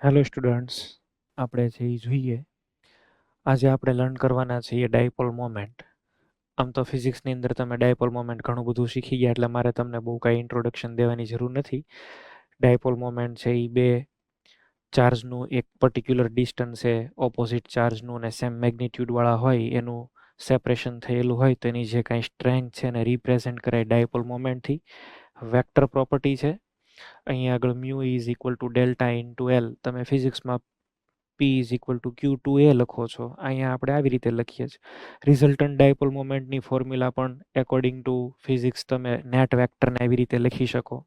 Hello students, આપણે જે જોઈએ આજે આપણે લર્ન કરવાના છીએ ડાયપોલ મોમેન્ટ. આમ તો ફિઝિક્સની અંદર તમે ડાયપોલ મોમેન્ટ ઘણું બધું શીખી ગયા એટલે મારે તમને બહુ કાંઈ ઇન્ટ્રોડક્શન દેવાની જરૂર નથી. ડાયપોલ મોમેન્ટ છે એ બે ચાર્જનું એક પર્ટિક્યુલર ડિસ્ટન્સે ઓપોઝિટ ચાર્જનું અને સેમ મેગ્નિટ્યુડવાળા હોય એનું સેપરેશન થયેલું હોય તો એની જે કાંઈ સ્ટ્રેન્થ છે એને રિપ્રેઝેન્ટ કરાય ડાયપોલ મોમેન્ટથી. વેક્ટર પ્રોપર્ટી છે. અહીંયા આગળ mu is equal to delta into L. તમે ફિઝિક્સમાં P is equal to Q two A લખો છો, અહીંયા આપણે આવી રીતે લખીએ છીએ. રિઝલ્ટન્ટ ડાયપોલ મોમેન્ટની ફોર્મ્યુલા પણ એકોર્ડિંગ ટુ ફિઝિક્સ તમે નેટ વેક્ટરને આવી રીતે લખી શકો.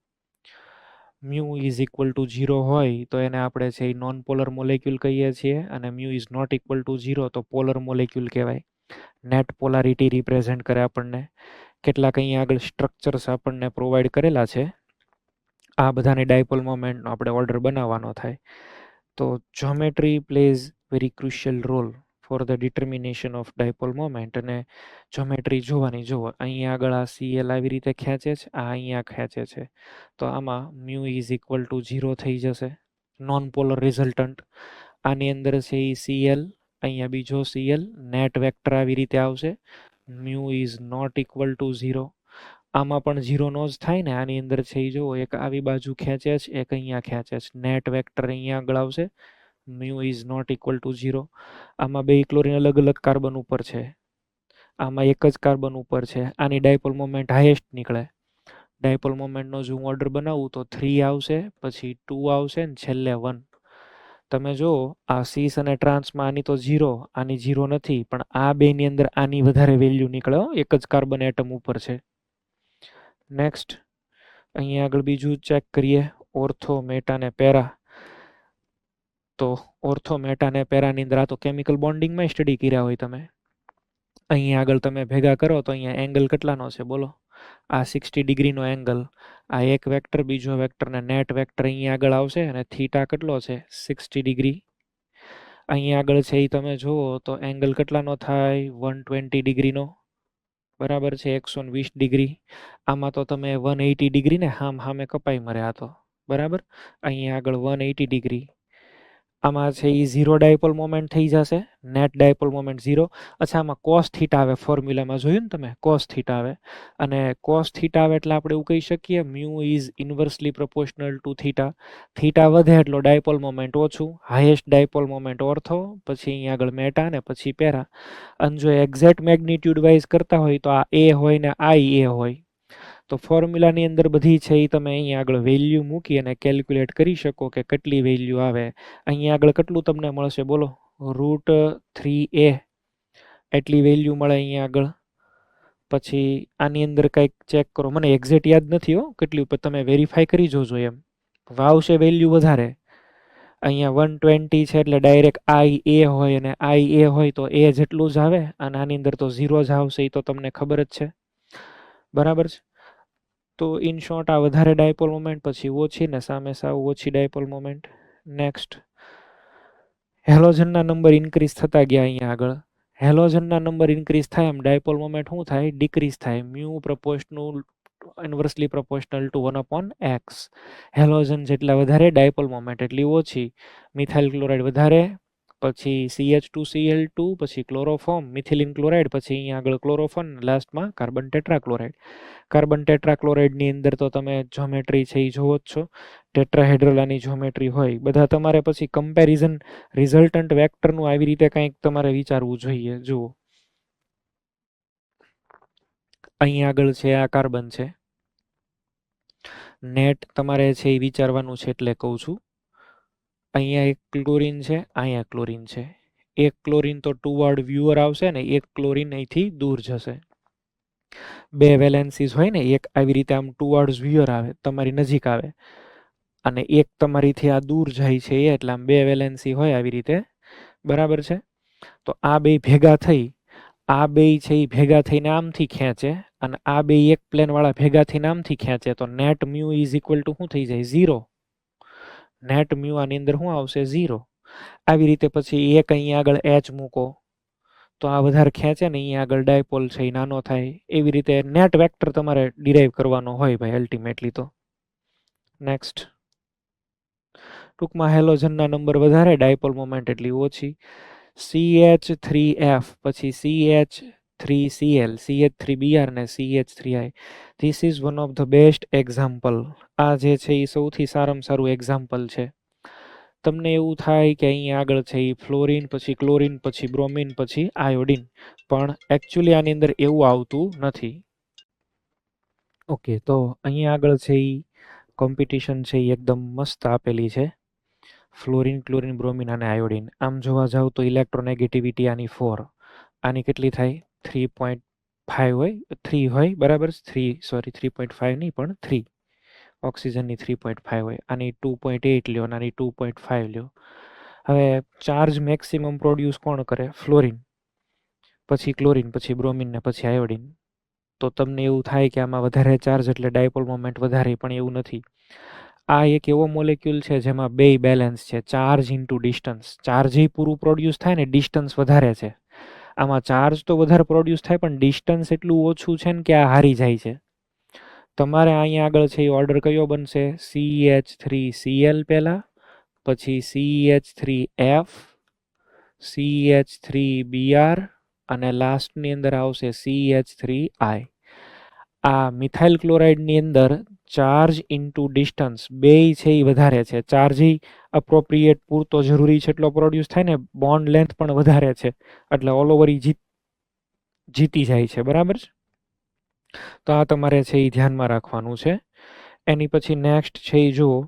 મ્યુ ઇઝ ઇક્વલ ટુ 0 હોય તો એને આપણે છે એ નોન પોલર મોલેક્યુલ કહીએ છીએ, અને mu is not equal to 0 તો પોલર મોલેક્યુલ કહેવાય. નેટ પોલારિટી રિપ્રેઝેન્ટ કરે આપણને. કેટલાક અહીંયા આગળ સ્ટ્રક્ચર્સ આપણને પ્રોવાઈડ કરેલા છે. આ બધાની ડાયપોલ મોમેન્ટનો આપણે ઓર્ડર બનાવવાનો થાય. તો geometry plays very crucial role for the determination of dipole moment. અને જ્યોમેટ્રી જોવાની જુઓ, અહીંયા આગળ આ CL આવી રીતે ખેંચે છે, આ અહીંયા ખેંચે છે, તો આમાં મ્યુ ઇઝ ઇક્વલ ટુ 0 થઈ જશે, નોન પોલર રિઝલ્ટન્ટ. આની અંદર છે એ CL, અહીંયા બીજો CL, નેટ વેક્ટર આવી રીતે આવશે. Mu is not equal to 0. આમાં પણ 0 નો જ થાય ને, આની અંદર છે એ જુઓ, એક આવી બાજુ ખેંચે છે, એક અહીંયા ખેંચે છે, નેટ વેક્ટર અહીંયા આગળ આવશે. Mu is not equal to 0. આમાં બે ક્લોરીન અલગ અલગ કાર્બન ઉપર છે, આમાં એક જ કાર્બન ઉપર છે. આની ડાયપોલ મોમેન્ટ હાઈએસ્ટ નીકળે. ડાયપોલ મોમેન્ટનો જો હું ઓર્ડર બનાવું તો 3 આવશે, પછી 2 આવશે ને છેલ્લે 1. તમે જો આ સીસ અને ટ્રાન્સમાં આની તો 0, આની 0 નથી, પણ આ બેની અંદર આની વધારે વેલ્યુ નીકળે, એક જ કાર્બન એટમ ઉપર છે. નેક્સ્ટ અહીંયા આગળ બીજું ચેક કરીએ, ઓર્થો, મેટા ને પેરા. તો ઓર્થો, મેટા ને પેરાની અંદર આ તો કેમિકલ બોન્ડિંગમાં સ્ટડી કર્યા હોય તમે. અહીંયા આગળ તમે ભેગા કરો તો અહીંયા એંગલ કેટલાનો છે બોલો? આ 60 ડિગ્રીનો એંગલ. આ એક વેક્ટર, બીજો વેક્ટર ને નેટ વેક્ટર અહીંયા આગળ આવશે, અને થીટા કેટલો છે? 60 ડિગ્રી. અહીંયા આગળ છે એ તમે જુઓ તો એંગલ કેટલાનો થાય? 120 ડિગ્રીનો. બરાબર છે, 120 ડિગ્રી. આમાં તો તમે 180 ડિગ્રી ને સામે કપાઈ મરે આ તો. બરાબર, અહીંયા આગળ 180 ડિગ્રી. આમાં છે એ 0 ડાયપોલ મોમેન્ટ થઈ જશે, નેટ ડાયપોલ મોમેન્ટ 0. અચ્છા, આમાં કોસ થીટા આવે, ફોર્મ્યુલામાં જોયું ને તમે, કોસ થીટા આવે. અને કોસ થીટા આવે એટલે આપણે એવું કહી શકીએ mu is inversely proportional to theta. Theta વધે એટલો ડાયપોલ મોમેન્ટ ઓછું. હાઈએસ્ટ ડાયપોલ મોમેન્ટ ઓર્થો, પછી અહીંયા આગળ મેટા ને પછી પેરા. અને જો એક્ઝેક્ટ મેગ્નિટ્યુડ વાઇઝ કરતા હોય તો આ એ હોય ને આ એ હોય. તો ફોર્મ્યુલાની અંદર બધી છે એ તમે અહીંયા આગળ વેલ્યુ મૂકી અને કેલ્ક્યુલેટ કરી શકો કે કેટલી વેલ્યુ આવે. અહીંયા આગળ કેટલું તમને મળશે બોલો? √3a એટલી વેલ્યુ મળે અહીંયા આગળ. પછી આની અંદર કંઈક ચેક કરો, મને એક્ઝેક્ટ યાદ નથી હો કેટલી, ઉપર તમે વેરીફાઈ કરી જોજો. એમ વાવશે વેલ્યુ વધારે. અહીંયા 120 છે એટલે ડાયરેક્ટ આઈ એ હોય, અને આઈ એ હોય તો એ જેટલું જ આવે, અને આની અંદર તો 0 જ આવશે, એ તો તમને ખબર જ છે. બરાબર છે. તો ઇન શોર્ટ આ વધારે ડાયપોલ મોમેન્ટ, પછી ઓછી, ને સામે સાવ ઓછી ડાયપોલ મોમેન્ટ. નેક્સ્ટ, હેલોજનના નંબર ઇન્ક્રીઝ થતા ગયા અહીંયા આગળ. હેલોજનના નંબર ઇન્ક્રીઝ થાય એમ ડાયપોલ મોમેન્ટ શું થાય? ડિક્રીઝ થાય. Mu proportional inversely proportional to 1/x. Halogen જેટલા વધારે ડાયપોલ મોમેન્ટ એટલી ઓછી. મિથાઇલ ક્લોરાઇડ વધારે, પછી CH2Cl2, પછી ક્લોરોફોર્મ, મિથિલિન ક્લોરાઇડ, પછી અહીંયા આગળ ક્લોરોફોન, લાસ્ટમાં કાર્બન ટેટ્રાક્લોરાઇડ. કાર્બન ટેટ્રાક્લોરાઇડની અંદર તો તમે જ્યોમેટ્રી છે એ જોવો જ છો, ટેટ્રાહેડ્રલાની જ્યોમેટ્રી હોય. બધા તમારે પછી કમ્પેરિઝન રિઝલ્ટન્ટ વેક્ટરનું આવી રીતે કંઈક તમારે વિચારવું જોઈએ. જુઓ, અહીંયા આગળ છે આ કાર્બન છે, નેટ તમારે છે એ વિચારવાનું છે એટલે કહું છું. અહીંયા એક ક્લોરીન છે, અહીંયા ક્લોરીન છે. એક ક્લોરીન તો ટુવર્ડ વ્યુઅર આવશે ને એક ક્લોરીન અહીંથી દૂર જશે. બે વેલેન્સીસ હોય ને, એક આવી રીતે આમ ટુવર્ડ્સ વ્યુઅર આવે, તમારી નજીક આવે, અને એક તમારીથી આ દૂર જાય છે, એટલે આમ બે વેલેન્સી હોય આવી રીતે. બરાબર છે. તો આ બે ભેગા થઈ, આ બે છે એ ભેગા થઈને આમથી ખેંચે, અને આ બે એક પ્લેન વાળા ભેગા થઈને આમથી ખેંચે, તો net mu is equal two શું થઈ જાય? 0. નેટ મ્યુ આની અંદર શું આવશે? 0. આવી રીતે પછી એક અહીંયા આગળ H મૂકો તો આ વધારે ખેંચે ને અહીંયા આગળ ડાયપોલ છે એ નાનો થાય. એવી રીતે નેટ વેક્ટર તમારે ડિરાઈવ કરવાનો હોય ભાઈ અલ્ટિમેટલી તો. નેક્સ્ટ, ટૂંકમાં હેલોજનના નંબર વધારે, ડાયપોલ મોમેન્ટ એટલી ઓછી. CH3F પછી CH3Cl, CH3Br ને CH3I. This is one of the best example. આ જે છે એ સૌથી સારામાં સારું એક્ઝામ્પલ છે. તમને એવું થાય કે અહીંયા આગળ છે એ ફ્લોરિન, પછી ક્લોરિન, પછી બ્રોમિન, પછી આયોડિન, પણ એકચ્યુઅલી આની અંદર એવું આવતું નથી. ઓકે, તો અહીંયા આગળ છે એ કોમ્પિટિશન છે એ એકદમ મસ્ત આપેલી છે. ફ્લોરિન, ક્લોરિન, બ્રોમિન અને આયોડિન. આમ જોવા જાવ તો ઇલેક્ટ્રોનેગેટિવિટી આની 4, આની કેટલી થાય? 3.5 હોય, 3 હોય, બરાબર. 3.5 નહીં પણ 3. ઓક્સિજનની 3.5 હોય, આની 2.8 લ્યો અને આની 2.5 લ્યો. હવે ચાર્જ મેક્સિમમ પ્રોડ્યુસ કોણ કરે? ફ્લોરિન, પછી ક્લોરિન, પછી બ્રોમિન ને પછી આયોડિન. તો તમને એવું થાય કે આમાં વધારે ચાર્જ એટલે ડાયપોલ મોમેન્ટ વધારે, પણ એવું નથી. આ એક એવો મોલેક્યુલ છે જેમાં બે બેલેન્સ છે, ચાર્જ ઇન્ટુ ડિસ્ટન્સ. ચાર્જ પૂરું પ્રોડ્યુસ થાય ને, ડિસ્ટન્સ વધારે છે. આમાં ચાર્જ તો વધારે પ્રોડ્યુસ થાય પણ ડિસ્ટન્સ એટલું ઓછું છે ને કે આ હારી જાય છે. તમારે અહીંયા આગળ છે એ ઓર્ડર કયો બનશે? CH3Cl પહેલા, પછી CH3F, CH3Br અને લાસ્ટની અંદર આવશે CH3I. આ મિથાઇલ ક્લોરાઇડની અંદર ચાર્જ ઇન્ટુ ડિસ્ટન્સ બેય છે એ વધારે છે. ચાર્જ અપ્રોપ્રિએટ પૂરતો જરૂરી છે એટલો પ્રોડ્યુસ થાય ને, બોન્ડ લેન્થ પણ વધારે છે, એટલે ઓલ ઓવર જીતી જાય છે, બરાબર છે. તો આ તમારે છે એ ધ્યાનમાં રાખવાનું છે. એની પછી નેક્સ્ટ છે એ જુઓ,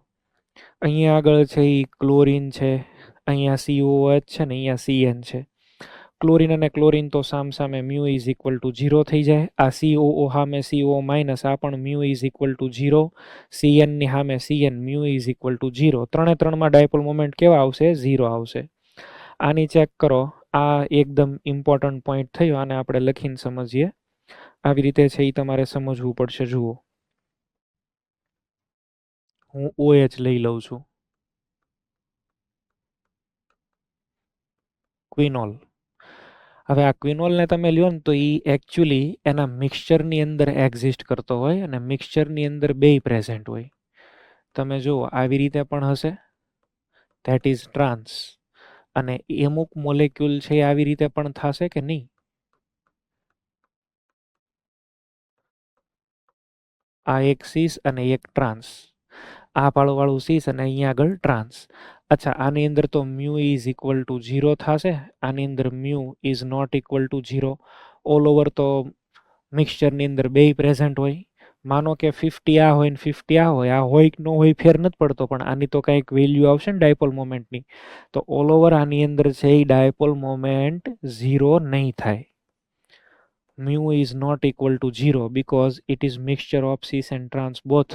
અહીંયા આગળ છે એ ક્લોરિન છે, અહીંયા COOH છે ને અહીંયા CN છે. ક્લોરિન અને ક્લોરિન તો સામે મ્યુ ઇઝ ઇક્વલ ટુ 0 થઈ જાય. આ COO સામે CO માઇનસ, આ પણ mu is equal to 0. CN ની સામે CN, mu is equal to 0. ત્રણે ત્રણમાં ડાયપોલ મોમેન્ટ કેવા આવશે? 0 આવશે. આની ચેક કરો. આ એકદમ ઇમ્પોર્ટન્ટ પોઈન્ટ થયો, આને આપણે લખીને સમજીએ. આવી રીતે છે એ તમારે સમજવું પડશે. જુઓ, હું OH લઈ લઉં છું, ક્વિનોલ. હવે આ ક્વિનોલને તમે લ્યો ને તો એ એકચ્યુઅલી એના મિક્સચરની અંદર એક્ઝિસ્ટ કરતો હોય અને મિક્સચરની અંદર બેય પ્રેઝન્ટ હોય. તમે જુઓ આવી રીતે પણ હશે, ધેટ ઇઝ ટ્રાન્સ. અને અમુક મોલેક્યુલ છે આવી રીતે પણ થશે કે નહીં? આ એક સીસ અને એક ટ્રાન્સ, આ પાળોવાળું સીસ અને અહીંયા આગળ ટ્રાન્સ. અચ્છા, આની અંદર તો મ્યુ ઇઝ ઇક્વલ ટુ 0 થશે, આની અંદર mu is not equal to 0. All over તો મિક્સચરની અંદર બેય પ્રેઝન્ટ હોય. માનો કે 50 આ હોય ને 50 આ હોય, આ હોય કે ન હોય ફેર નથી પડતો, પણ આની તો કંઈક વેલ્યુ આવશે ને ડાયપોલ મોમેન્ટની. તો ઓલ ઓવર આની અંદર છે એ ડાયપોલ મોમેન્ટ 0 નહીં થાય. mu is not equal to 0 because it is mixture of cis and trans both.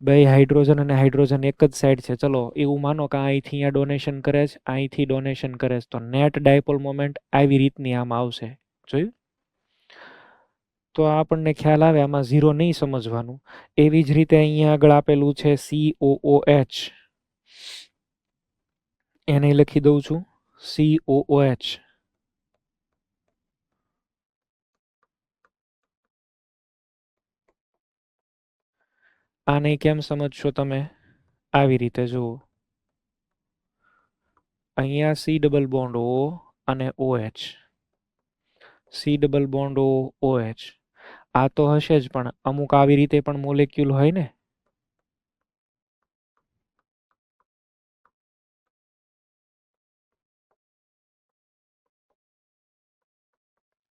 બે હાઇડ્રોજન અને હાઇડ્રોજન એક જ સાઈડ છે. ચલો એવું માનો કે અહીંથી અહીંયા ડોનેશન કરે છે, અહીંથી ડોનેશન કરે છે, તો નેટ ડાયપોલ મોમેન્ટ આવી રીતની આમ આવશે. જોયું? તો આપણને ખ્યાલ આવે, આમાં 0 નહીં સમજવાનું. એવી જ રીતે અહીંયા આગળ આપેલું છે COOH, એને લખી દઉં છું COOH. આને કેમ સમજશો તમે? આવી રીતે જુઓ, અહીંયા C ડબલ બોન્ડ O અને OH, C double bond OH. આ તો હશે જ, પણ અમુક આવી રીતે પણ મોલેક્યુલ હોય ને.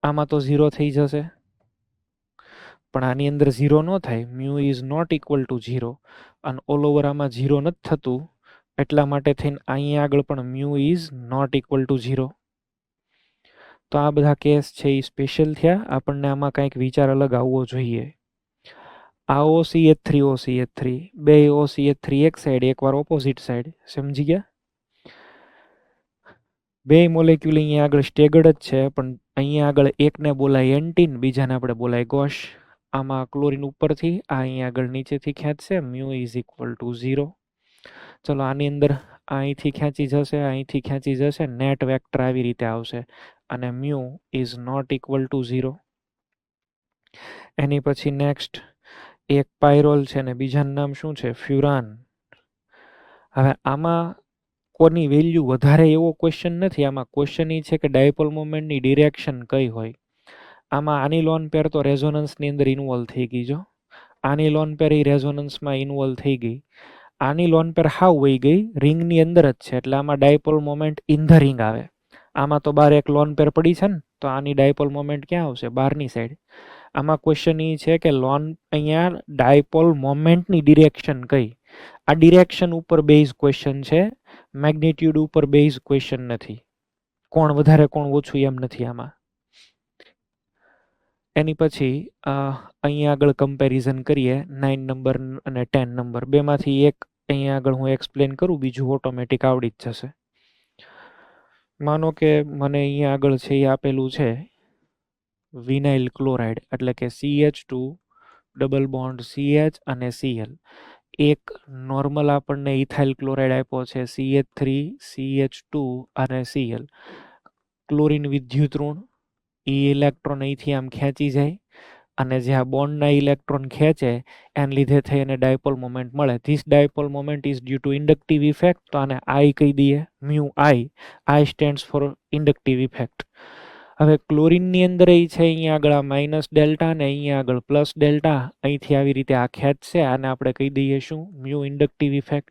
આમાં તો 0 થઈ જશે, પણ આની અંદર 0 ન થાય. Mu is not equal to 0 અને ઓલ ઓવર આમાં 0 નથી થતું, એટલા માટે થઈને અહીંયા આગળ પણ mu is not equal to 0. તો આ બધા કેસ છે એ સ્પેશિયલ થયા. આપણને આમાં કંઈક વિચાર અલગ આવવો જોઈએ. આ OCH3 બે OCH3 એક સાઈડ, એકવાર ઓપોઝિટ સાઈડ. સમજી ગયા? બે મોલેક્યુલ અહીંયા આગળ સ્ટેગર્ડ જ છે, પણ અહીંયા આગળ એકને બોલાય એન્ટીન, બીજાને આપણે બોલાય ગોશ. આમાં ક્લોરિન ઉપરથી, આ અહીંયા આગળ નીચેથી ખેંચશે, મ્યુ ઇઝ ઇક્વલ ટુ 0. ચલો આની અંદર અહીંથી ખેંચી જશે, અહીંથી ખેંચી જશે, નેટ વેક્ટર આવી રીતે આવશે અને mu is not equal to 0. એની પછી નેક્સ્ટ એક પાયરોલ છે ને બીજાનું નામ શું છે? ફ્યુરાન. હવે આમાં કોની વેલ્યુ વધારે એવો ક્વેશ્ચન નથી, આમાં ક્વેશ્ચન એ છે કે ડાયપોલ મોમેન્ટની ડિરેક્શન કઈ હોય. આમાં આની લોન પેર તો રેઝોનન્સની અંદર ઇન્વોલ્વ થઈ ગઈ, જો આની લોન પેર એ રેઝોનન્સમાં ઇન્વોલ્વ થઈ ગઈ, આની લોન પેર હાવ વહી ગઈ, રિંગની અંદર જ છે, એટલે આમાં dipole moment in the ring આવે. આમાં તો બહાર એક લોન પેર પડી છે ને, તો આની ડાયપોલ મોમેન્ટ ક્યાં આવશે? બહારની સાઈડ. આમાં ક્વેશ્ચન એ છે કે લોન અહીંયા ડાયપોલ મોમેન્ટની ડિરેક્શન કઈ. આ ડિરેક્શન ઉપર બેઝ ક્વેશ્ચન છે, મેગ્નિટ્યુડ ઉપર બેઝ ક્વેશ્ચન નથી. કોણ વધારે કોણ ઓછું એમ નથી આમાં. એની પછી અહીંયા આગળ કમ્પેરિઝન કરીએ 9 નંબર અને 10 નંબર, બેમાંથી એક અહીંયા આગળ હું એક્સપ્લેન કરું, બીજું ઓટોમેટિક આવડી જ જશે. માનો કે મને અહીંયા આગળ છે એ આપેલું છે વિનાઇલ ક્લોરાઇડ, એટલે કે CH2 ડબલ બોન્ડ CH અને Cl. એક નોર્મલ આપણને ઇથાઇલ ક્લોરાઇડ આપ્યો છે CH3 CH2 અને Cl. ક્લોરીન વિદ્યુત ઋણ, એ ઇલેક્ટ્રોન અહીંથી આમ ખેંચી જાય અને જે આ બોન્ડના ઇલેક્ટ્રોન ખેંચે એને લીધે થઈ અને ડાયપોલ મોમેન્ટ મળે. This dipole moment is due to inductive effect, તો આને I કહી દઈએ, mu I stands for inductive effect. હવે ક્લોરીનની અંદર એ છે અહીંયા આગળ માઇનસ ડેલ્ટા ને અહીંયા આગળ પ્લસ ડેલ્ટા, અહીંથી આવી રીતે આ ખેંચશે, આને આપણે કહી દઈએ શું? Mu inductive effect.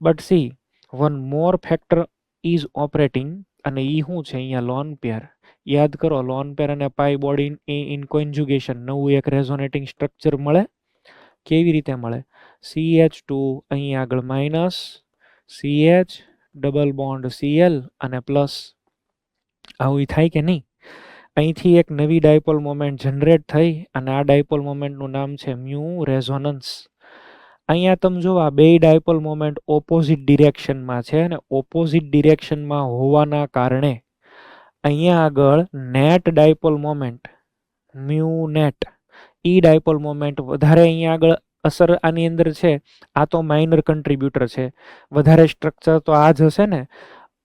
But she one more factor is operating, અને એ શું છે અહીંયા? Lone pair. યાદ કરો, લોન પેર અને પાઈ બોડી ઇન કોન્જ્યુગેશન, નવું એક રેઝોનેટિંગ સ્ટ્રક્ચર મળે. કેવી રીતે મળે? CH2 અહીં આગળ minus CH double bond Cl અને પ્લસ. આવું થાય કે નહીં? અહીંથી એક નવી ડાયપોલ મોમેન્ટ જનરેટ થઈ અને આ ડાયપોલ મોમેન્ટનું નામ છે મ્યુ રેઝોનન્સ. અહીંયા તમે જો આ બે ડાયપોલ મોમેન્ટ ઓપોઝિટ ડિરેક્શનમાં છે, અને ઓપોઝિટ ડિરેક્શનમાં હોવાના કારણે અહીંયા આગળ net dipole moment mu net, ઈ ડાયપોલ મોમેન્ટ વધારે અહીંયા આગળ અસર આની અંદર છે. આ તો માઇનર કન્ટ્રીબ્યુટર છે, વધારે સ્ટ્રક્ચર તો આ જ હશે ને.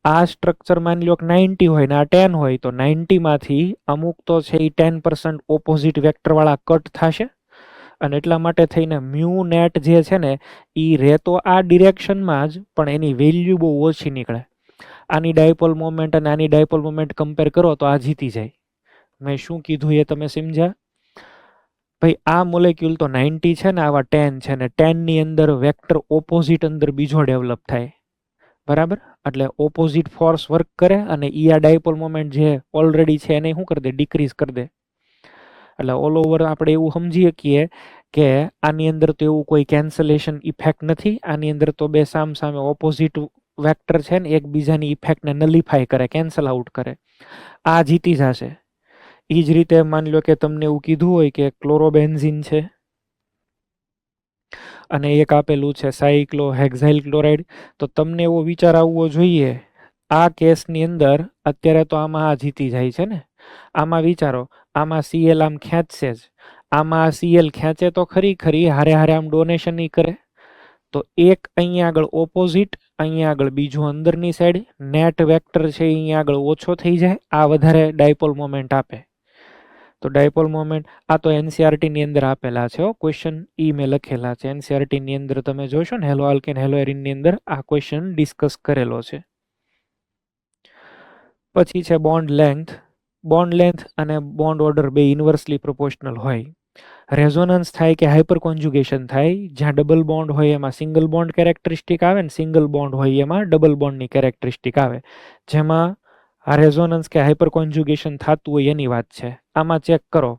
આ સ્ટ્રક્ચર માની લો કે 90 હોય ને આ 10 હોય, તો 90 માંથી અમુક તો છે એ 10% ઓપોઝિટ વેક્ટર વાળા કટ થશે, અને એટલા માટે થઈને મ્યુ નેટ જે છે ને એ રહેતો આ ડિરેક્શનમાં જ, પણ એની વેલ્યુ બહુ ઓછી નીકળે. આની ડાયપોલ મોમેન્ટ અને આની ડાયપોલ મોમેન્ટ કમ્પેર કરો તો આ જીતી જાય. મેં શું કીધું એ તમે સમજ્યા? ભાઈ આ મોલેક્યુલ તો 90 છે ને આવા 10 છે, ને 10 ની અંદર વેક્ટર ઓપોઝિટ અંદર બીજો ડેવલપ થાય, બરાબર? એટલે ઓપોઝિટ ફોર્સ વર્ક કરે અને ઈ આ ડાયપોલ મોમેન્ટ જે ઓલરેડી છે એને શું કરી દે? ડિક્રીઝ કરી દે. એટલે ઓલ ઓવર આપણે એવું સમજી શકીએ કે આની અંદર તો એવું કોઈ કેન્સલેશન ઇફેક્ટ નથી. આની અંદર તો બે સામ સામે ઓપોઝિટ વેક્ટર છે ને એકબીજાની ઇફેક્ટને નલિફાય કરે, કેન્સલ આઉટ કરે. આ જીતી જશે. એ જ રીતે માની લો કે તમને એવું કીધું હોય કે ક્લોરોબેન્ઝીન છે અને એક આપેલું છે સાયક્લોહેક્સાઇલ ક્લોરાઇડ, તો તમને એવો વિચાર આવવો જોઈએ આ કેસની અંદર અત્યારે તો આમાં આ જીતી જાય છે ને. આમાં વિચારો, આમાં Cl આમ ખેંચશે જ, આમાં Cl ખેંચે તો ખરી હારે હારે આમ ડોનેશન નહીં કરે. તો એક અહીંયા આગળ ઓપોઝિટ, અહીંયા આગળ બીજું અંદરની સાઈડ, નેટ વેક્ટર છે અહીંયા આગળ ઓછો થઈ જાય, આ વધારે ડાયપોલ મોમેન્ટ આપે. તો ડાયપોલ મોમેન્ટ આ તો NCERT ની અંદર આપેલા છે, ક્વેશ્ચન ઈ મેં લખેલા છે. NCERT ની અંદર તમે જોશો ને હેલો આલ્કેન હેલો એરિન ની અંદર આ ક્વેશ્ચન ડિસ્કસ કરેલો છે. પછી છે બોન્ડ લેન્થ. બોન્ડ લેન્થ અને બોન્ડ ઓર્ડર બે ઇન્વર્સલી પ્રોપોર્શનલ હોય. રેઝોનન્સ થાય કે હાઇપર કોન્જ્યુગેશન થાય. જ્યાં ડબલ બોન્ડ હોય એમાં સિંગલ બોન્ડ કેરેક્ટરિસ્ટિક આવે ને સિંગલ બોન્ડ હોય એમાં ડબલ બોન્ડની કેરેક્ટરિસ્ટિક આવે. જેમાં આ રેઝોનન્સ કે હાઇપર કોન્જ્યુગેશન થતું હોય એની વાત છે. આમાં ચેક કરો,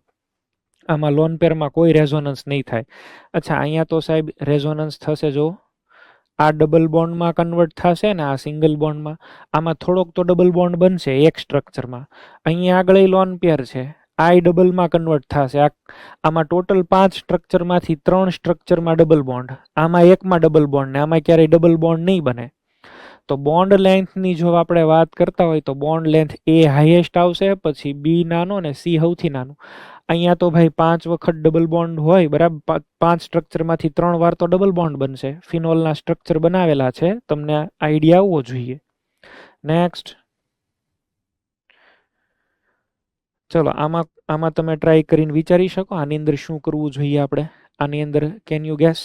આમાં લોન પેરમાં કોઈ રેઝોનન્સ નહીં થાય. અચ્છા, અહીંયા તો સાહેબ રેઝોનન્સ થશે, જો આ ડબલ બોન્ડમાં કન્વર્ટ થશે ને આ સિંગલ બોન્ડમાં, આમાં થોડોક તો ડબલ બોન્ડ બનશે એક સ્ટ્રક્ચરમાં. અહીંયા આગળ લોન પેર છે, આ ડબલમાં કન્વર્ટ થશે. આમાં ટોટલ 5 સ્ટ્રક્ચરમાંથી 3 સ્ટ્રક્ચરમાં ડબલ બોન્ડ, આમાં એકમાં ડબલ બોન્ડ ને આમાં ક્યારેય ડબલ બોન્ડ નહીં બને. તો બોન્ડ લેન્થની જો આપણે વાત કરતા હોય તો બોન્ડ લેન્થ A હાઈએસ્ટ આવશે, પછી B નાનો ને C સૌથી નાનું. અહીંયા તો ભાઈ 5 વખત ડબલ બોન્ડ હોય, બરાબર? 5 સ્ટ્રક્ચરમાંથી 3 વાર તો ડબલ બોન્ડ બનશે. ફિનોલના સ્ટ્રક્ચર બનાવેલા છે, તમને આઈડિયા આવવો જોઈએ. નેક્સ્ટ, ચલો આમાં તમે ટ્રાય કરીને વિચારી શકો આની અંદર શું કરવું જોઈએ આપણે. આની અંદર કેન યુ ગેસ?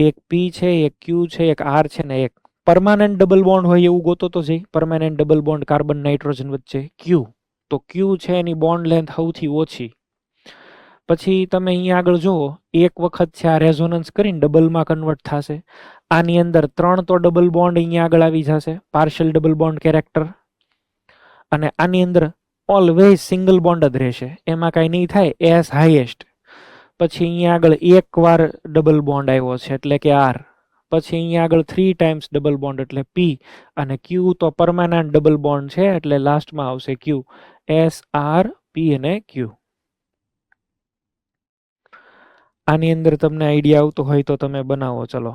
એક પી છે, એક ક્યુ છે, એક આર છે ને એક પરમાનન્ટ ડબલ બોન્ડ હોય એવું ગોતો તો જઈ. Permanent double bond carbon nitrogen વચ્ચે ક્યુ. તો ક્યુ છે એની બોન્ડ લેન્થ સૌથી ઓછી. પછી તમે અહીંયા આગળ જુઓ, એક વખત છે આ રેઝોનન્સ કરીને ડબલમાં કન્વર્ટ થશે. આની અંદર 3 તો ડબલ બોન્ડ અહીંયા આગળ આવી જશે, પાર્શિયલ ડબલ બોન્ડ કેરેક્ટર. અને આની અંદર ઓલવેઝ સિંગલ બોન્ડ જ રહેશે, એમાં કાંઈ નહીં થાય. S highest. પછી અહીંયા આગળ એકવાર ડબલ બોન્ડ આવ્યો છે એટલે કે આર. પછી અહીંયા આગળ 3 ટાઈમ્સ ડબલ બોન્ડ એટલે પી. અને ક્યુ તો પરમાનન્ટ ડબલ બોન્ડ છે એટલે લાસ્ટમાં આવશે ક્યુ. એસ આર પી અને ક્યુ. આની અંદર તમને આઈડિયા આવતો હોય તો તમે બનાવો. ચલો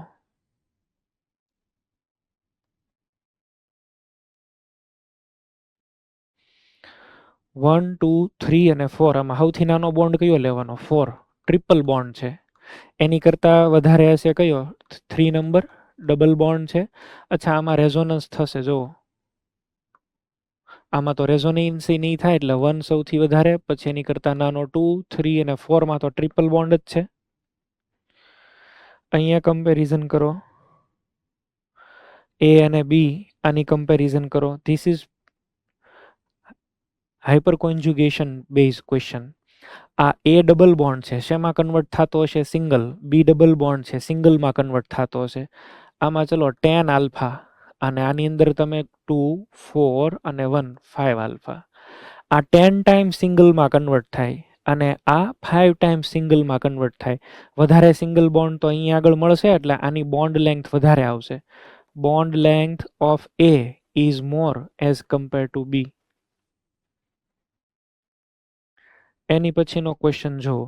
1 2 3 અને 4. આમાં સૌથી નાનો બોન્ડ કયો લેવાનો? 4. ટ્રિપલ બોન્ડ છે. એની કરતા વધારે હશે કયો? 3 નંબર ડબલ બોન્ડ છે. અચ્છા, આમાં રેઝોનન્સ થશે. જો આમાં તો રેઝોનન્સ નહીં થાય એટલે 1 સૌથી વધારે, પછી એની કરતા નાનો 2 3 અને 4 માં તો ટ્રિપલ બોન્ડ જ છે. અહીંયા કમ્પેરિઝન કરો એ અને બી. આની કમ્પેરિઝન કરો. This is hyper conjugation base question. આ એ ડબલ બોન્ડ છે, શેમાં કન્વર્ટ થતો હશે? સિંગલ. બી ડબલ બોન્ડ છે, સિંગલમાં કન્વર્ટ થતો હશે. આમાં ચલો 10 આલ્ફા અને આની અંદર તમે 2 4 અને 1 5 આલ્ફા. આ 10 ટાઈમ સિંગલમાં કન્વર્ટ થાય અને આ 5 ટાઈમ સિંગલમાં કન્વર્ટ થાય. વધારે સિંગલ બોન્ડ તો અહીંયા આગળ મળશે એટલે આની બોન્ડ લેન્થ વધારે આવશે. Bond length of A is more as compare to B. એની પછીનો ક્વેશ્ચન જુઓ.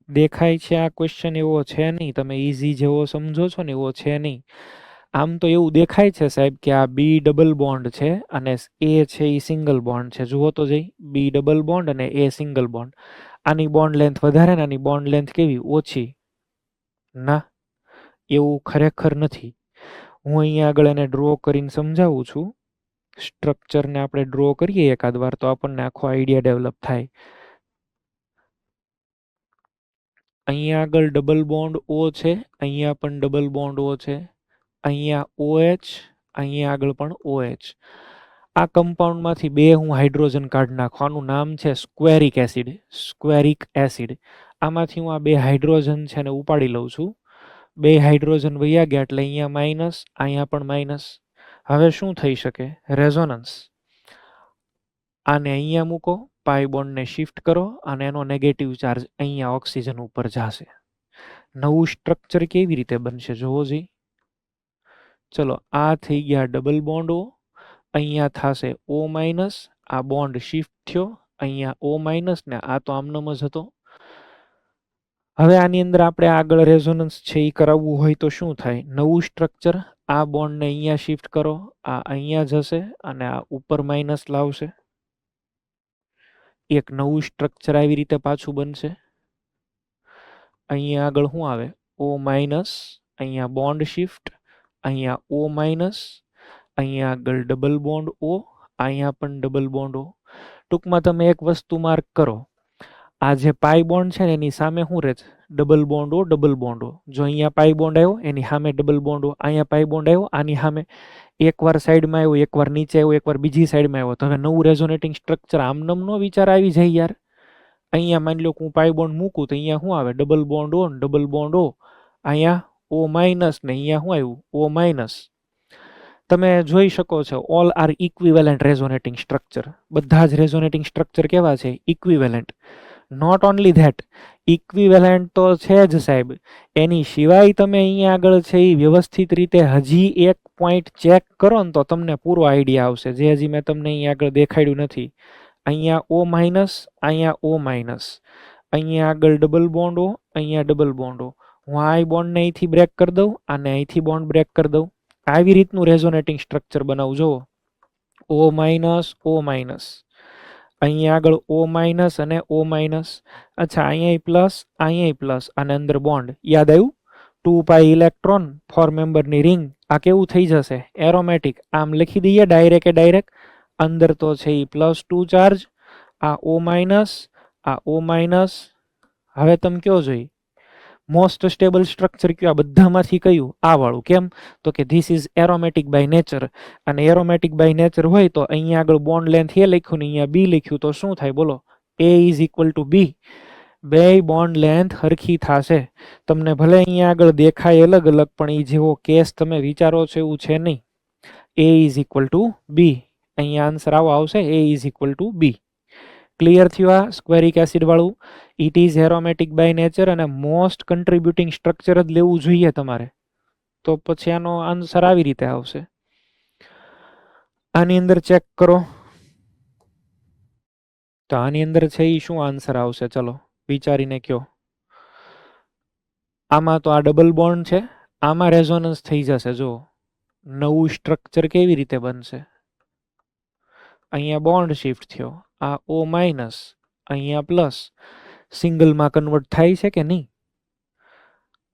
દેખાય છે આ ક્વેશ્ચન એવો છે નહીં, તમે ઈઝી જેવો સમજો છો ને એવો છે નહીં. આમ તો એવું દેખાય છે સાહેબ કે આ બી ડબલ બોન્ડ છે અને એ છે એ સિંગલ બોન્ડ છે. જુઓ તો જઈ, બી ડબલ બોન્ડ અને એ સિંગલ બોન્ડ. આની બોન્ડ લેન્થ વધારે ને આની બોન્ડ લેન્થ કેવી? ઓછી. ના, એવું ખરેખર નથી. હું અહીંયા આગળ એને ડ્રો કરીને સમજાવું છું. સ્ટ્રક્ચરને આપણે ડ્રો કરીએ એકાદ વાર તો આપણને આખો આઈડિયા ડેવલપ થાય. અહીંયા આગળ ડબલ બોન્ડ ઓ છે, અહીંયા પણ ડબલ બોન્ડ ઓ છે, અહીંયા OH, અહીંયા આગળ પણ OH. આ કમ્પાઉન્ડમાંથી 2 હું હાઇડ્રોજન કાઢી નાખું. આનું નામ છે સ્ક્વેરિક એસિડ. સ્ક્વેરિક એસિડ. આમાંથી હું આ 2 હાઇડ્રોજન છે ને ઉપાડી લઉં છું. 2 હાઇડ્રોજન વયા ગયા એટલે અહીંયા માઇનસ, અહીંયા પણ માઇનસ. હવે શું થઈ શકે? રેઝોનન્સ. આને અહીંયા મૂકો, પાઈ બોન્ડને શિફ્ટ કરો અને એનો નેગેટિવ ચાર્જ અહીંયા ઓક્સિજન ઉપર જશે. નવું સ્ટ્રક્ચર કેવી રીતે બનશે જોવો જી. ચલો, આ થઈ ગયા ડબલ બોન્ડ ઓ. અહીંયા થશે O માઇનસ. આ બોન્ડ શિફ્ટ થયો, અહીંયા O માઇનસ ને આ તો આમનામ જ હતો. હવે આની અંદર આપણે આગળ રેઝોનન્સ છે એ કરાવવું હોય તો શું થાય? નવું સ્ટ્રક્ચર. આ બોન્ડને અહીંયા શિફ્ટ કરો, આ અહીંયા જશે અને આ ઉપર માઇનસ લાવશે. એક નવું સ્ટ્રક્ચર આવી રીતે પાછું બનશે. અહીંયા આગળ શું આવે? O minus. અહીંયા બોન્ડ શિફ્ટ, અહીંયા O માઇનસ, અહીંયા આગળ ડબલ બોન્ડ O, અહીંયા પણ ડબલ બોન્ડ O. ટૂંકમાં તમે એક વસ્તુ માર્ક કરો, આ જે પાઈ બોન્ડ છે ને એની સામે શું રહે છે? Double bond O, double bond O. જો અહીંયા પાઈ બોન્ડ આવ્યો એની સામે ડબલ બોન્ડ O, અહીંયા પાઈ બોન્ડ આવ્યો આની સામે. એકવાર સાઈડમાં આવ્યો, એકવાર નીચે આવ્યો, એકવાર બીજી સાઈડમાં આવ્યો. તો હવે નવું રેઝોનેટિંગ સ્ટ્રક્ચર આમનામનો વિચાર આવી જાય યાર. અહીંયા માની લો કે હું પાઈ બોન્ડ મૂકું તો અહીંયા શું આવે? Double bond O, double bond O. અહીંયા O માઇનસ ને અહીંયા શું આવ્યું? O minus. તમે જોઈ શકો છો all are equivalent resonating structure. બધા જ રેઝોનેટિંગ સ્ટ્રક્ચર કેવા છે? Equivalent. Not only that, equivalent તો છે જ સાહેબ, એની સિવાય તમે અહીંયા આગળ છે એ વ્યવસ્થિત રીતે હજી એક પોઈન્ટ ચેક કરો ને તો તમને પૂરો આઈડિયા આવશે, જે હજી મેં તમને અહીંયા આગળ દેખાડ્યું નથી. અહીંયા O માઇનસ, અહીંયા O માઇનસ, અહીંયા આગળ ડબલ બોન્ડ O, અહીંયા ડબલ બોન્ડ O. હું આ બોન્ડને અહીંથી બ્રેક કરી દઉં અને અહીંથી બોન્ડ બ્રેક કરી દઉં. આવી રીતનું રેઝોનેટિંગ સ્ટ્રક્ચર બનાવજો. O માઇનસ, O માઇનસ, અહીંયા આગળ O માઇનસ અને O માઇનસ. અચ્છા, અહીંયા પ્લસ, અહીંયા પ્લસ અને અંદર બોન્ડ. યાદ આવ્યું? 2 પાઈ ઇલેક્ટ્રોન 4 મેમ્બરની રિંગ. આ કેવું થઈ જશે? એરોમેટિક. આમ લખી દઈએ ડાયરેક્ટ ડાયરેક્ટ. અંદર તો છે એ +2 ચાર્જ. આ O માઇનસ, આ O માઇનસ. હવે તમે કયો જોઈ મોસ્ટ સ્ટેબલ સ્ટ્રક્ચર કયું? આ બધામાંથી કયું? આ વાળું. કેમ? તો કે this is aromatic by nature, અને એરોમેટિક બાય નેચર હોય તો અહીંયા આગળ બોન્ડ લેન્થ એ લખ્યું ને અહીંયા બી લખ્યું તો શું થાય બોલો? એ ઇઝ ઇક્વલ ટુ બી. બે બોન્ડ લેન્થ હરખી થશે. તમને ભલે અહીંયા આગળ દેખાય અલગ અલગ, પણ એ જેવો કેસ તમે વિચારો છો એવું છે નહીં. A is equal to B. અહીંયા આન્સર આવો આવશે, A is equal to B. Clear થયું? આ સ્ક્વેરિક એસિડ વાળું it is aromatic by nature અને મોસ્ટ કન્ટ્રીબ્યુટિંગ સ્ટ્રક્ચર જ લેવું જોઈએ તમારે, તો પછી આનો આન્સર આવી રીતે આવશે. આની અંદર ચેક કરો તો આની અંદર છે એ શું આન્સર આવશે? ચલો વિચારીને કયો. આમાં તો આ ડબલ બોન્ડ છે, આમાં રેઝોનન્સ થઈ જશે. જો નવું સ્ટ્રક્ચર કેવી રીતે બનશે? અહીંયા બોન્ડ શિફ્ટ થયો, આ O માઇનસ, અહીંયા પ્લસ, સિંગલમાં કન્વર્ટ થાય છે કે નહીં?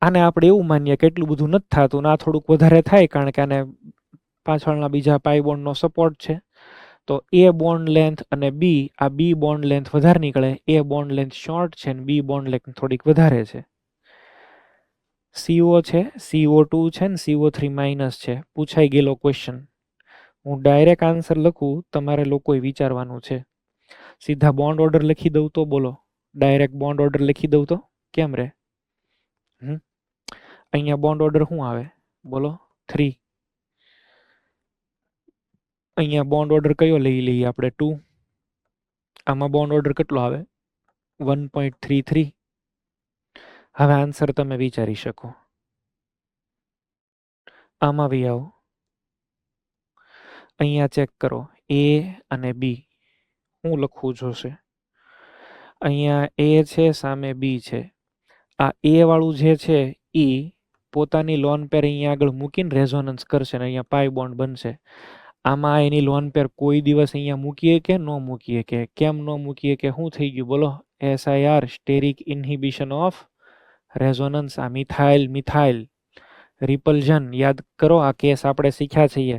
આને આપણે એવું માનીએ કે એટલું બધું નથી થતું, ને આ થોડુંક વધારે થાય કારણ કે આને પાછળના બીજા પાઈ બોન્ડનો સપોર્ટ છે. તો એ બોન્ડ લેન્થ અને બી, આ બી બોન્ડ લેન્થ વધારે નીકળે, એ બોન્ડ લેન્થ શોર્ટ છે ને બી બોન્ડ લેન્થ થોડીક વધારે છે. CO છે, CO2 છે ને CO3 માઇનસ છે. પૂછાઈ ગયેલો ક્વેશ્ચન. હું ડાયરેક્ટ આન્સર લખું, તમારે લોકોએ વિચારવાનું છે. સીધા બોન્ડ ઓર્ડર લખી દઉં તો બોલો? ડાયરેક્ટ બોન્ડ ઓર્ડર લખી દઉં તો કેમ રે? અહીંયા બોન્ડ ઓર્ડર શું આવે બોલો? 3. અહીંયા બોન્ડ ઓર્ડર કયો લઈ લઈએ આપણે? 2. આમાં બોન્ડ ઓર્ડર કેટલો આવે? 1.33. હવે આન્સર તમે વિચારી શકો. આમાં બી આવો, અહીંયા ચેક કરો, એ અને બી શું લખવું જોશે? અહીંયા એ છે, સામે બી છે. આ એ વાળું જે છે એ પોતાની લોન પેર અહીંયા આગળ મૂકીને રેઝોનન્સ કરશે ને અહીંયા પાઈ બોન્ડ બનશે. આમાં એની લોન પેર કોઈ દિવસ અહીંયા મૂકીએ કે ન મૂકીએ કે? કેમ ન મૂકીએ કે? શું થઈ ગયું બોલો? SIR, steric inhibition of resonance. આ મિથાઇલ રિપલ્ઝન યાદ કરો, આ કેસ આપણે શીખ્યા છીએ.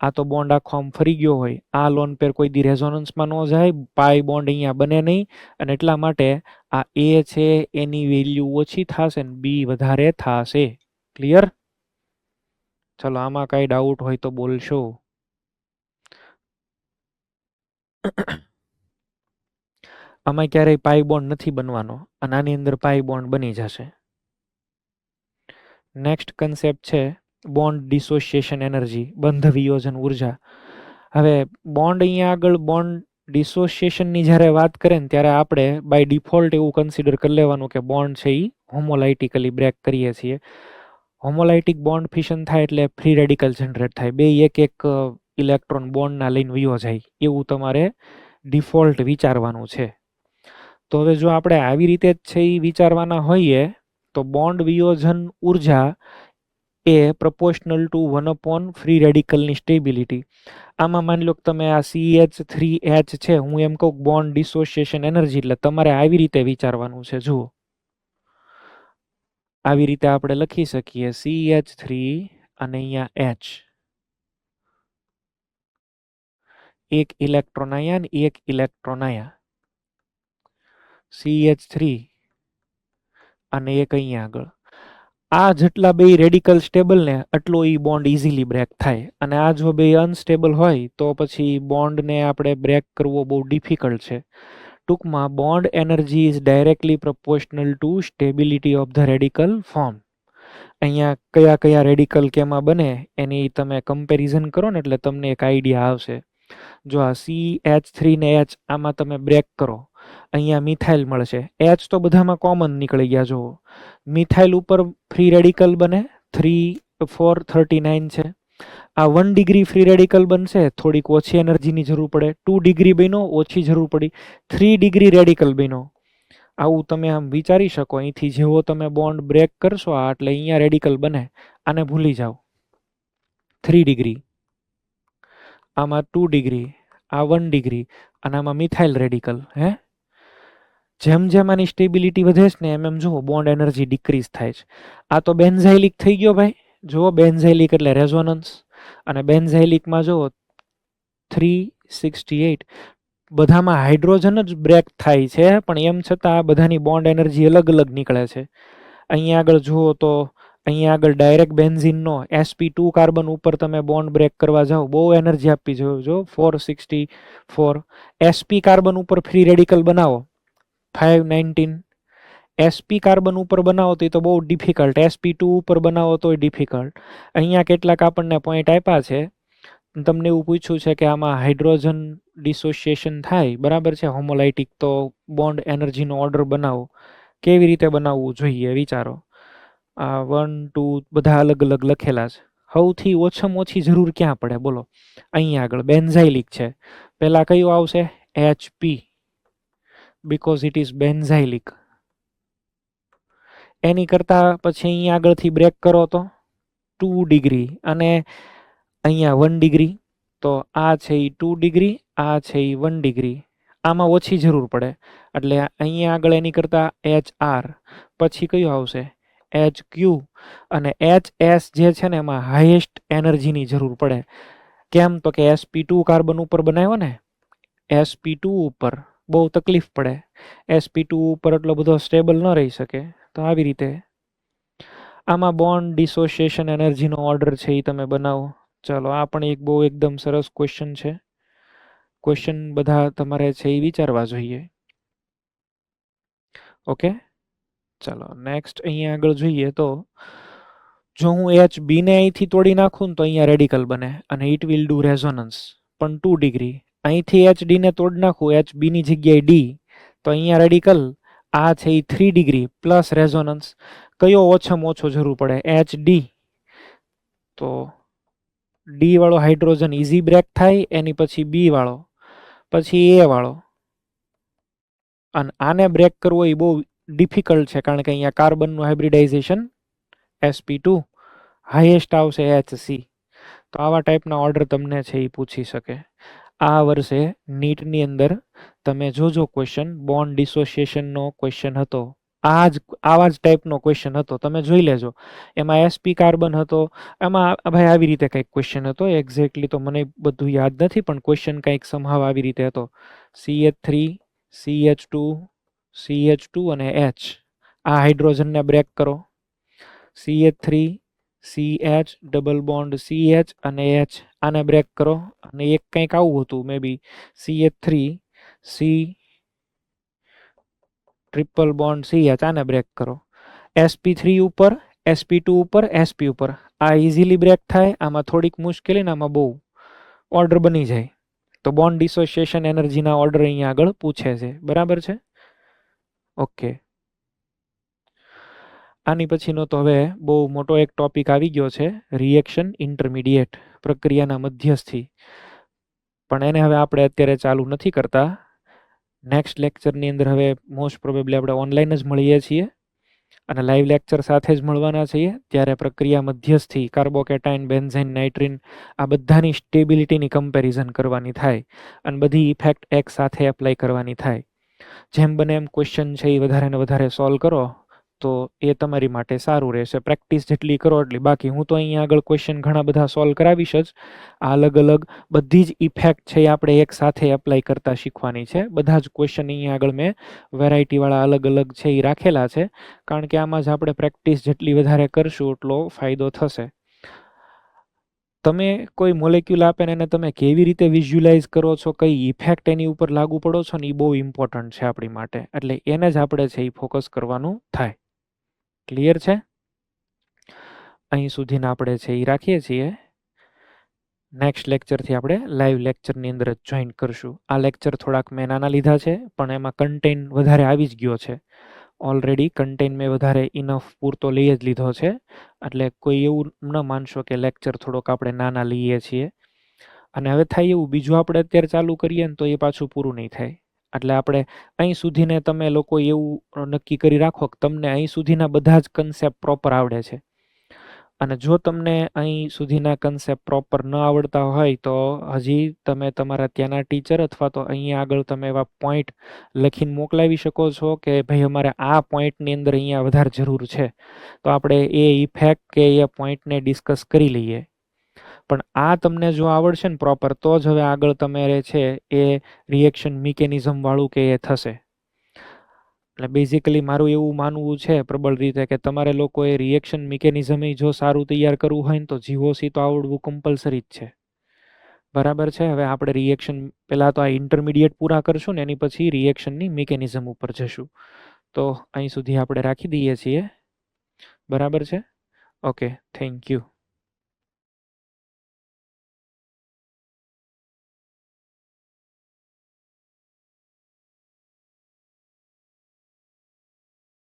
આ તો બોન્ડ આખો આમ ફરી ગયો હોય, આ લોન પેર કોઈ દી રેઝોનન્સમાં ન જાય, પાઈ બોન્ડ અહીંયા બને નહીં, અને એટલા માટે આ એ છે એની વેલ્યુ ઓછી થશે ને બી વધારે થશે. ક્લિયર? ચલો આમાં કઈ ડાઉટ હોય તો બોલશો. આમાં ક્યારેય પાઈ બોન્ડ નથી બનવાનો અને આની અંદર પાઈ બોન્ડ બની જશે. નેક્સ્ટ કન્સેપ્ટ છે બોન્ડ ડિસોસિએશન એનર્જી, બંધ વિયોજન ઉર્જા. હવે બોન્ડ અહીંયા આગળ બોન્ડ ડિસોસિએશનની જ્યારે વાત કરે ને ત્યારે આપણે બાય ડિફોલ્ટ એવું કન્સિડર કરી લેવાનું કે બોન્ડ છે એ હોમોલાઇટિકલી બ્રેક કરીએ છીએ. હોમોલાઇટિક બોન્ડ ફિશન થાય એટલે ફ્રી રેડિકલ જનરેટ થાય, બે એક ઇલેક્ટ્રોન બોન્ડના લઈને વયો જાય, એવું તમારે ડિફોલ્ટ વિચારવાનું છે. તો હવે જો આપણે આવી રીતે જ છે એ વિચારવાના હોઈએ તો બોન્ડ વિયોજન ઉર્જા એ પ્રપોર્શનલ ટુ 1/, ફ્રી રેડિકલની સ્ટેબિલિટી. આમાં માની લો કે તમે આ CH3H છે, હું એમ કહું બોન્ડ ડિસોસિએશન એનર્જી, એટલે તમારે આવી રીતે વિચારવાનું છે. જુઓ આવી રીતે આપણે લખી શકીએ CH3 અને અહીંયા H, એક ઇલેક્ટ્રોન અહીંયા ને એક ઇલેક્ટ્રોન અહીંયા, CH3 અને એક અહીંયા આગળ. આ જેટલા બે રેડિકલ સ્ટેબલ ને એટલો ઈ બોન્ડ ઇઝીલી બ્રેક થાય, અને આ જો બે અનસ્ટેબલ હોય તો પછી બોન્ડને આપણે બ્રેક કરવો બહુ ડિફિકલ્ટ છે. ટૂંકમાં bond energy is directly proportional two stability of the radical form. અહીંયા કયા કયા રેડિકલ કેમાં બને એની તમે કમ્પેરિઝન કરો ને એટલે તમને એક આઈડિયા આવશે. જો આ CH3 ને H આમાં તમે બ્રેક કરો, અહીંયા મિથાઇલ મળશે. H તો બધામાં કોમન નીકળી ગયા. જુઓ મિથાઇલ ઉપર ફ્રી રેડિકલ બને 3 4 39 છે. આ 1 ડિગ્રી ફ્રી રેડિકલ બનશે, થોડીક ઓછી એનર્જીની જરૂર પડે. 2 ડિગ્રી બન્યો, ઓછી જરૂર પડી. 3 ડિગ્રી રેડિકલ બન્યો. આવું તમે આમ વિચારી શકો. અહીંથી જેવો તમે બોન્ડ બ્રેક કરશો આ એટલે અહીંયા રેડિકલ બને, આને ભૂલી જાઓ. 3 ડિગ્રી, આમાં 2 ડિગ્રી, આ 1 ડિગ્રી, અને આમાં મિથાઇલ રેડિકલ. જેમ જેમ આની સ્ટેબિલિટી વધે છે ને એમ એમ જુઓ બોન્ડ એનર્જી ડિક્રીઝ થાય છે. આ તો બેન્ઝાઇલિક થઈ ગયો ભાઈ. જુઓ બેન્ઝાઇલિક એટલે રેઝોનન્સ, અને બેન્ઝાઇલિકમાં જુઓ 368. બધામાં હાઇડ્રોજન જ બ્રેક થાય છે, પણ એમ છતાં બધાની બોન્ડ એનર્જી અલગ અલગ નીકળે છે. અહીંયા આગળ જુઓ તો અહીંયા આગળ ડાયરેક્ટ બેન્ઝીનનો sp2 કાર્બન ઉપર તમે બોન્ડ બ્રેક કરવા જાઓ, બહુ એનર્જી આપવી જોઈએ. જો 464 sp કાર્બન ઉપર ફ્રી રેડિકલ બનાવો 519, sp કાર્બન ઉપર બનાવો તો બહુ ડિફિકલ્ટ, sp2 ઉપર બનાવો તો ડિફિકલ્ટ. અહીંયા કેટલાક આપણને પોઈન્ટ આપ્યા છે, તમને એવું પૂછ્યું છે કે આમાં હાઇડ્રોજન ડિસોસિએશન થાય, બરાબર છે, હોમોલાઇટિક, તો બોન્ડ એનર્જીનો ઓર્ડર બનાવો. કેવી રીતે બનાવવું જોઈએ વિચારો. આ 1 2 બધા અલગ અલગ લખેલા છે. સૌથી ઓછામાં ઓછી જરૂર ક્યાં પડે બોલો? અહીંયા આગળ બેન્ઝાઇલિક છે, પહેલા કયું આવશે? HP, because it is benzylic. એની કરતા પછી અહીંયા આગળથી બ્રેક કરો તો 2 ડિગ્રી અને અહીંયા 1 ડિગ્રી, તો આ છે એ 2 ડિગ્રી, આ છે એ 1 ડિગ્રી. આમાં ઓછી જરૂર પડે એટલે અહીંયા આગળ એની કરતા HR, પછી કયું આવશે? HQ, અને HS જે છે ને એમાં હાઈએસ્ટ એનર્જીની જરૂર પડે. કેમ? તો કે sp2 કાર્બન ઉપર બનાવ્યો ને, sp2 ઉપર બહુ તકલીફ પડે, sp2 ઉપર એટલો બધો સ્ટેબલ ન રહી શકે. તો આવી રીતે આમાં બોન્ડ ડિસોસિએશન એનર્જીનો ઓર્ડર છે એ તમે બનાવો. ચાલો, આ પણ એક બહુ એકદમ સરસ ક્વેશ્ચન છે. ક્વેશ્ચન બધા તમારે છે એ વિચારવા જોઈએ. ઓકે, ચાલો નેક્સ્ટ અહીંયા આગળ જોઈએ તો જો હું HB ને અહીંથી તોડી નાખું ને તો અહીંયા રેડિકલ બને અને ઇટ વિલ ડુ રેઝોનન્સ પણ 2 ડિગ્રી. અહીંથી HD ને તોડી નાખું, HB ની જગ્યાએ D, તો અહીંયા રેડિકલ, આ છે એ 3 ડિગ્રી પ્લસ રેઝોનન્સ. કયો ઓછામાં ઓછો જરૂર પડે? HD. તો D વાળો હાઇડ્રોજન ઇઝી બ્રેક થાય, એની પછી B વાળો, પછી A વાળો, અને આને બ્રેક કરવો એ બહુ ડિફિકલ્ટ છે કારણ કે અહીંયા કાર્બનનું હાઇબ્રિડાઇઝેશન sp2, હાઈએસ્ટ આવશે HC. તો આવા ટાઈપના ઓર્ડર તમને છે એ પૂછી શકે. આ વર્ષે નીટની અંદર તમે જોજો ક્વેશ્ચન, બોન્ડ ડિસોસિએશનનો ક્વેશ્ચન હતો, આવા જ ટાઈપનો ક્વેશ્ચન હતો, તમે જોઈ લેજો. એમાં sp કાર્બન હતો, એમાં ભાઈ આવી રીતે કંઈક ક્વેશ્ચન હતો. એક્ઝેક્ટલી તો મને બધું યાદ નથી, પણ ક્વેશ્ચન કંઈક સમહાવ આવી રીતે હતો. CH3, CH2, CH2 અને H, આ હાઇડ્રોજનને બ્રેક કરો. CH3, CH, double bond CH અને H, આને બ્રેક કરો. અને એક કંઈક આવું હતું મે બી CH3, C, triple bond CH, આને બ્રેક કરો. sp3 ઉપર, sp2 ઉપર, sp ઉપર, આ ઇઝીલી બ્રેક થાય. આમાં થોડીક મુશ્કેલી ને આમાં બહુ ઓર્ડર બની જાય. તો બોન્ડ ડિસોસિએશન એનર્જીના ઓર્ડર અહીંયા આગળ પૂછે છે, બરાબર છે? ઓકે, આની પછીનો તો હવે બહુ મોટો એક ટોપિક આવી ગયો છે, રિએક્શન ઇન્ટરમીડિયેટ, પ્રક્રિયાના મધ્યસ્થી. પણ એને હવે આપણે અત્યારે ચાલુ નથી કરતા. નેક્સ્ટ લેક્ચરની અંદર હવે મોસ્ટ પ્રોબેબલી આપણે ઓનલાઈન જ મળીએ છીએ અને લાઈવ લેક્ચર સાથે જ મળવાના છીએ. ત્યારે પ્રક્રિયા મધ્યસ્થી કાર્બોકેટાઇન, બેન્ઝાઇન, નાઇટ્રિન, આ બધાની સ્ટેબિલિટીની કમ્પેરિઝન કરવાની થાય અને બધી ઇફેક્ટ એક સાથે એપ્લાય કરવાની થાય. જેમ બને એમ ક્વેશ્ચન છે એ વધારે ને વધારે સોલ્વ કરો તો એ તમારી માટે સારું રહેશે. પ્રેક્ટિસ જેટલી કરો એટલી. બાકી હું તો અહીંયા આગળ ક્વેશ્ચન ઘણા બધા સોલ્વ કરાવીશ જ. આ અલગ અલગ બધી જ ઇફેક્ટ છે એ આપણે એક સાથે એપ્લાય કરતા શીખવાની છે. બધા જ ક્વેશ્ચન અહીંયા આગળ મેં વેરાયટીવાળા અલગ અલગ છે એ રાખેલા છે, કારણ કે આમાં જ આપણે પ્રેક્ટિસ જેટલી વધારે કરશું એટલો ફાયદો થશે. તમે કોઈ મોલેક્યુલ આપે ને એને તમે કેવી રીતે વિઝ્યુલાઇઝ કરો છો, કઈ ઇફેક્ટ એની ઉપર લાગુ પડો છો ને, એ બહુ ઇમ્પોર્ટન્ટ છે આપણી માટે. એટલે એને જ આપણે છે એ ફોકસ કરવાનું થાય. ક્લિયર છે? અહીં સુધીના આપણે છે એ રાખીએ છીએ. નેક્સ્ટ લેક્ચરથી આપણે લાઈવ લેક્ચરની અંદર જ જોઈન કરશું. આ લેક્ચર થોડાક મેં નાના લીધા છે, પણ એમાં કન્ટેન્ટ વધારે આવી જ ગયો છે. ઓલરેડી કન્ટેન્ટ મેં વધારે ઇનફ પૂરતો લઈ જ લીધો છે. એટલે કોઈ એવું ન માનશો કે લેક્ચર થોડોક આપણે નાના લઈએ છીએ. અને હવે થાય એવું, બીજું આપણે અત્યારે ચાલુ કરીએ ને તો એ પાછું પૂરું નહીં થાય. એટલે આપણે અહીં સુધીને તમે લોકો એવું નક્કી કરી રાખો કે તમને અહીં સુધીના બધા જ કન્સેપ્ટ પ્રોપર આવડે છે. અને જો તમને અહીં સુધીના કન્સેપ્ટ પ્રોપર ન આવડતા હોય તો હજી તમે તમારા ત્યાંના ટીચર અથવા તો અહીંયા આગળ તમે એવા પોઈન્ટ લખીને મોકલાવી શકો છો કે ભાઈ અમારે આ પોઈન્ટની અંદર અહીંયા વધારે જરૂર છે, તો આપણે એ ઇફેક્ટ કે એ પોઈન્ટને ડિસ્કસ કરી લઈએ. પણ આ તમને જો આવડશે ને પ્રોપર, તો જ હવે આગળ તમારે છે એ રિએક્શન મિકેનિઝમ વાળું કે એ થશે. એટલે બેઝિકલી મારું એવું માનવું છે પ્રબળ રીતે કે તમારે લોકોએ રિએક્શન મિકેનિઝમ જો સારું તૈયાર કરવું હોય ને તો જીઓસી તો આવડવું કમ્પલસરી જ છે. બરાબર છે. હવે આપણે રિએક્શન પહેલાં તો આ ઇન્ટરમીડિયેટ પૂરા કરશું ને એની પછી રિએક્શનની મિકેનિઝમ ઉપર જશું. તો અહીં સુધી આપણે રાખી દઈએ છીએ. બરાબર છે. Okay, thank you.